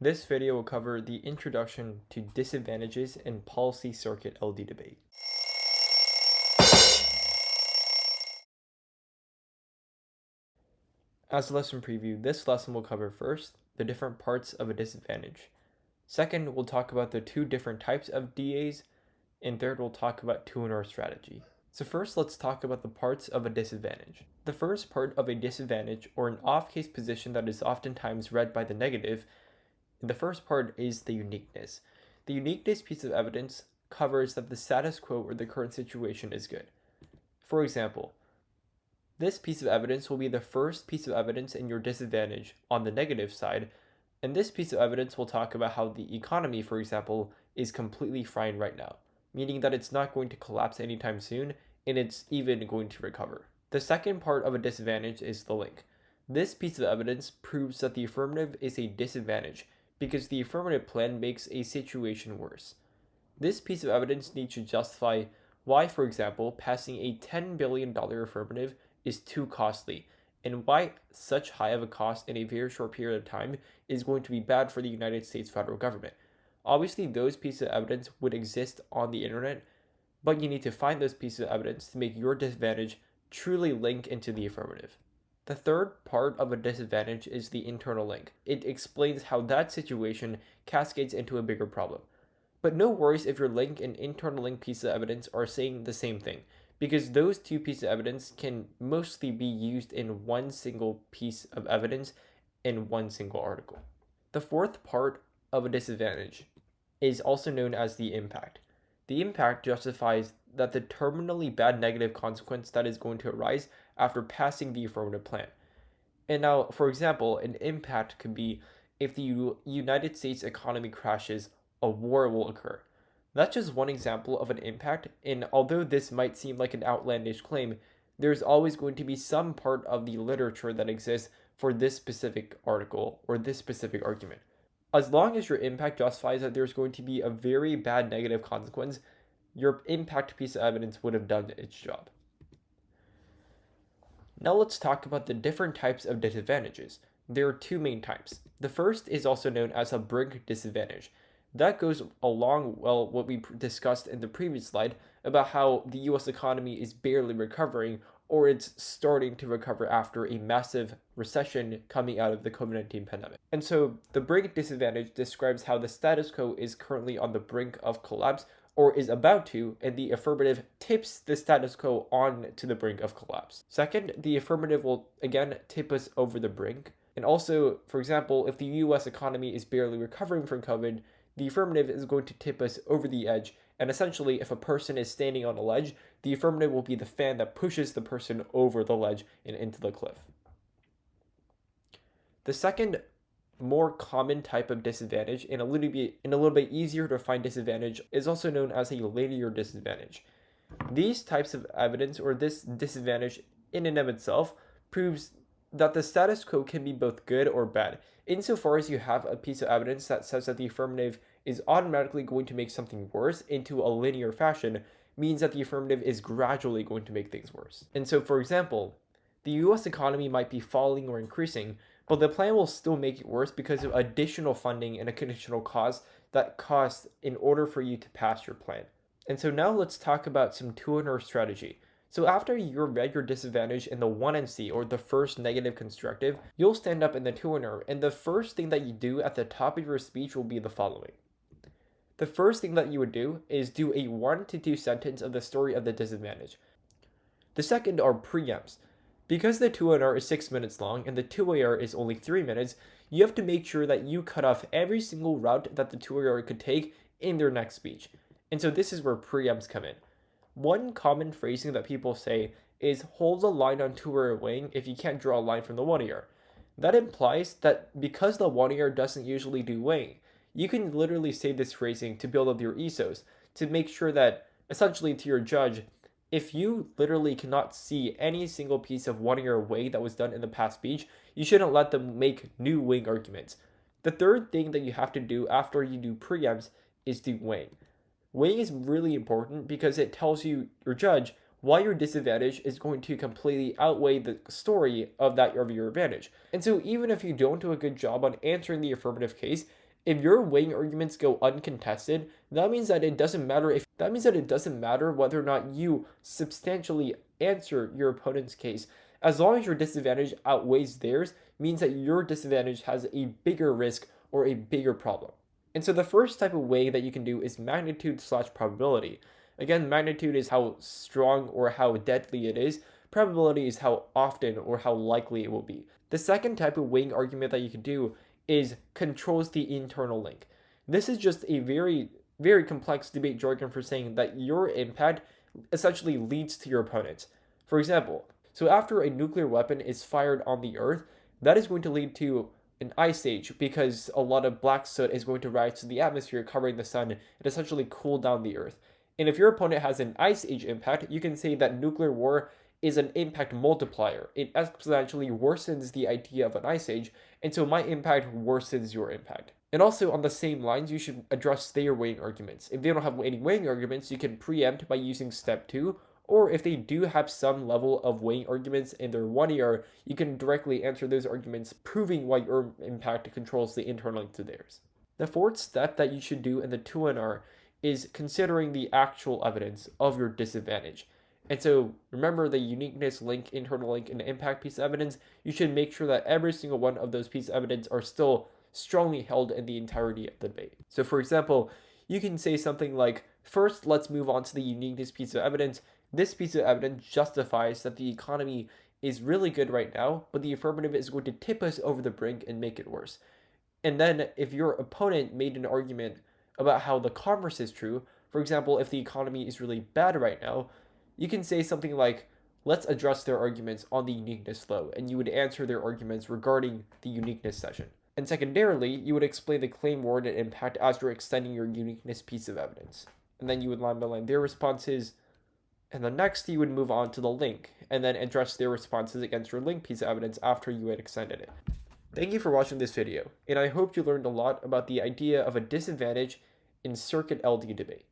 This video will cover the introduction to disadvantages in policy circuit LD debate. As a lesson preview, this lesson will cover first, the different parts of a disadvantage. Second, we'll talk about the two different types of DAs, and third, we'll talk about 2-NR strategy. So first, let's talk about the parts of a disadvantage. The first part of a disadvantage, or an off-case position that is oftentimes read by the negative, the first part is the uniqueness. The uniqueness piece of evidence covers that the status quo or the current situation is good. For example, this piece of evidence will be the first piece of evidence in your disadvantage on the negative side, and this piece of evidence will talk about how the economy, for example, is completely fine right now, meaning that it's not going to collapse anytime soon, and it's even going to recover. The second part of a disadvantage is the link. This piece of evidence proves that the affirmative is a disadvantage because the affirmative plan makes a situation worse. This piece of evidence needs to justify why, for example, passing a $10 billion affirmative is too costly, and why such high of a cost in a very short period of time is going to be bad for the United States federal government. Obviously, those pieces of evidence would exist on the internet, but you need to find those pieces of evidence to make your disadvantage truly link into the affirmative. The third part of a disadvantage is the internal link. It explains how that situation cascades into a bigger problem. But no worries if your link and internal link piece of evidence are saying the same thing, because those two pieces of evidence can mostly be used in one single piece of evidence in one single article. The fourth part of a disadvantage is also known as the impact. The impact justifies that the terminally bad negative consequence that is going to arise after passing the affirmative plan. And now, for example, an impact could be if the United States economy crashes, a war will occur. That's just one example of an impact, and although this might seem like an outlandish claim, there's always going to be some part of the literature that exists for this specific article or this specific argument. As long as your impact justifies that there's going to be a very bad negative consequence, your impact piece of evidence would have done its job. Now let's talk about the different types of disadvantages. There are two main types. The first is also known as a brink disadvantage. That goes along well what we discussed in the previous slide about how the US economy is barely recovering, or it's starting to recover after a massive recession coming out of the COVID-19 pandemic. And so the brink disadvantage describes how the status quo is currently on the brink of collapse, or is about to, and the affirmative tips the status quo on to the brink of collapse. Second, the affirmative will again tip us over the brink. And also, for example, if the US economy is barely recovering from COVID, the affirmative is going to tip us over the edge, and essentially, if a person is standing on a ledge, the affirmative will be the fan that pushes the person over the ledge and into the cliff. The second more common type of disadvantage and a little bit easier to find disadvantage is also known as a linear disadvantage. These types of evidence, or this disadvantage in and of itself, proves that the status quo can be both good or bad, insofar as you have a piece of evidence that says that the affirmative is automatically going to make something worse into a linear fashion, means that the affirmative is gradually going to make things worse. And so, for example, the US economy might be falling or increasing, but the plan will still make it worse because of additional funding and a conditional cost that costs in order for you to pass your plan. And so now let's talk about some 2-NR strategy. So after you read your disadvantage in the 1NC, or the first negative constructive, you'll stand up in the 2-NR, and the first thing that you do at the top of your speech will be the following. The first thing that you would do is do a 1 to 2 sentence of the story of the disadvantage. The second are preempts. Because the 2-NR is 6 minutes long and the 2-AR is only 3 minutes, you have to make sure that you cut off every single route that the 2-AR could take in their next speech. And so this is where preempts come in. One common phrasing that people say is hold the line on 2-AR weighing if you can't draw a line from the 1-AR. That implies that because the 1-AR doesn't usually do weighing, you can literally say this phrasing to build up your ESOs, to make sure that, essentially to your judge, if you literally cannot see any single piece of 1-AR weighing that was done in the past speech, you shouldn't let them make new weighing arguments. The third thing that you have to do after you do preempts is do weighing. Weighing is really important because it tells you, your judge, why your disadvantage is going to completely outweigh the story of your advantage. And so even if you don't do a good job on answering the affirmative case, If your weighing arguments go uncontested, that means that it doesn't matter whether or not you substantially answer your opponent's case. As long as your disadvantage outweighs theirs, means that your disadvantage has a bigger risk or a bigger problem. And so the first type of weighing that you can do is magnitude slash probability. Again, magnitude is how strong or how deadly it is. Probability is how often or how likely it will be. The second type of weighing argument that you can do is controls the internal link. This is just a very, very complex debate jargon for saying that your impact essentially leads to your opponent. For example, so after a nuclear weapon is fired on the Earth, that is going to lead to an ice age because a lot of black soot is going to rise to the atmosphere covering the sun and essentially cool down the Earth. And if your opponent has an ice age impact, you can say that nuclear war is an impact multiplier. It exponentially worsens the idea of an ice age, and so my impact worsens your impact. And also on the same lines, you should address their weighing arguments. If they don't have any weighing arguments, you can preempt by using step 2, or if they do have some level of weighing arguments in their 1ER, you can directly answer those arguments, proving why your impact controls the internal link to theirs. The fourth step that you should do in the 2NR is considering the actual evidence of your disadvantage. And so remember the uniqueness link, internal link, and impact piece of evidence. You should make sure that every single one of those pieces of evidence are still strongly held in the entirety of the debate. So for example, you can say something like, first, let's move on to the uniqueness piece of evidence. This piece of evidence justifies that the economy is really good right now, but the affirmative is going to tip us over the brink and make it worse. And then if your opponent made an argument about how the converse is true, for example, if the economy is really bad right now, you can say something like, let's address their arguments on the uniqueness flow, and you would answer their arguments regarding the uniqueness session. And secondarily, you would explain the claim warrant and impact as you're extending your uniqueness piece of evidence. And then you would line by line their responses, and then next you would move on to the link, and then address their responses against your link piece of evidence after you had extended it. Thank you for watching this video, and I hope you learned a lot about the idea of a disadvantage in circuit LD debate.